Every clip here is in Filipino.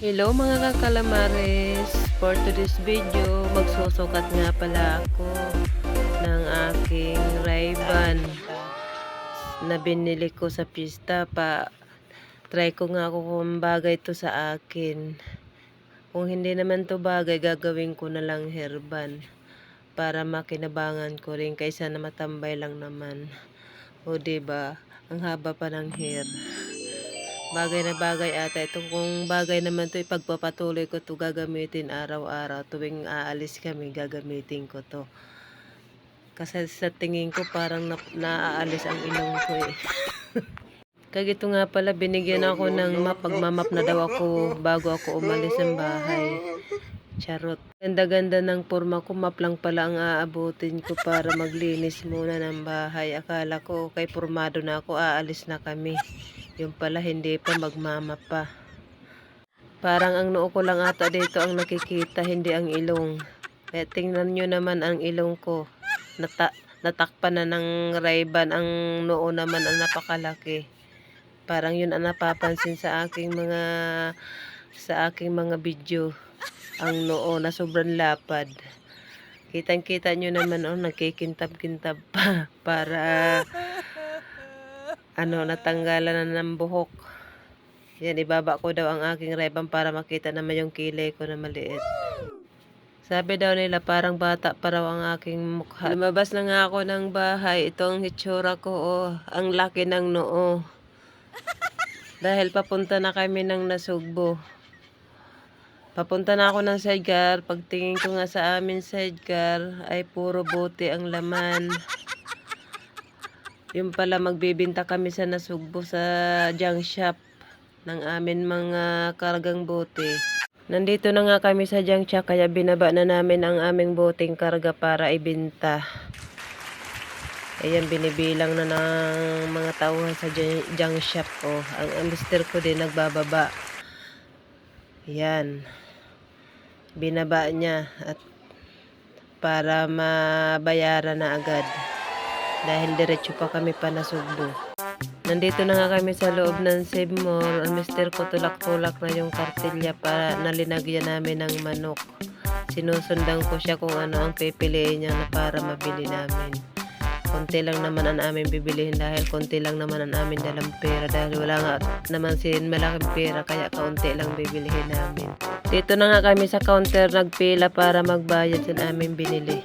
Hello mga kakalamares! For today's video, magsusukat nga pala ako ng aking Ray-Ban na binili ko sa pista pa. Try ko nga kung bagay to sa akin. Kung hindi naman to bagay, gagawin ko na lang hairband para makinabangan ko rin kaysa na matambay lang naman. O diba, ang haba pa ng hair. Bagay na bagay ata ito. Kung bagay naman to, ipagpapatuloy ko to, gagamitin araw-araw. Tuwing aalis kami, gagamitin ko to. Kasi sa tingin ko parang naaalis ang ilong ko eh. Kagito nga pala, binigyan ako ng map. Magmamap na daw ako bago ako umalis ng bahay. Charot. Ganda-ganda ng forma ko. Map lang pala ang aabutin ko para maglinis muna ng bahay. Akala ko okay, formado na ako, aalis na kami. Yung pala hindi pa, magmama pa. Parang ang noo ko lang ata dito ang nakikita, hindi ang ilong. Kaya tingnan nyo naman ang ilong ko. Natakpan na ng Ray-Ban, ang noo naman ang napakalaki. Parang yun ang napapansin sa aking mga video. Ang noo na sobrang lapad. Kitang-kita nyo naman, oh, nagkikintab-kintab pa para natanggalan na ng buhok. Yan, ibaba ko daw ang aking Ray-Ban para makita naman yung kilay ko na maliit. Sabi daw nila parang bata pa raw ang aking mukha. Lumabas na nga ako ng bahay. Ito ang hitsura ko, oh. Ang laki ng noo. Dahil papunta na kami ng Nasugbo. Papunta na ako ng sidecar. Pagtingin ko nga sa amin sidecar, ay puro bote ang laman. Yung pala, magbibinta kami sa Nasugbo sa junk shop ng amin mga kargang bote. Nandito na nga kami sa junk shop, kaya binaba na namin ang aming boteng karga para ibinta. Ayan, binibilang na ng mga tauhan sa junk shop. Oh, ang mister ko din nagbababa. Ayan. Binaba niya at para mabayaran na agad. Dahil diretso pa kami pa Nasugbo. Nandito na nga kami sa loob ng Save More. Ang mister ko tulak-tulak na yung kartilya para nalinagyan namin ng manok. Sinusundan ko siya kung ano ang pipiliin niya na para mabili namin. Konti lang naman ang aming bibilihin dahil konti lang naman ang aming dalang pera. Dahil wala nga naman malaking pera, kaya kaunti lang bibilihin namin. Dito na nga kami sa counter nagpila para magbayad sa aming binili.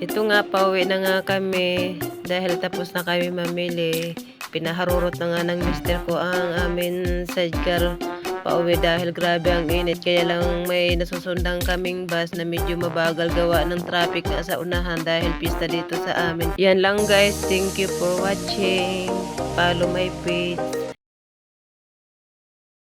Ito nga, pauwi na nga kami dahil tapos na kami mamili. Pinaharurot na nga ng mister ko ang amin sidecar pauwi dahil grabe ang init. Kaya lang may nasusundang kaming bus na medyo mabagal gawa ng traffic na sa unahan dahil pista dito sa amin. Yan lang guys. Thank you for watching. Follow my page.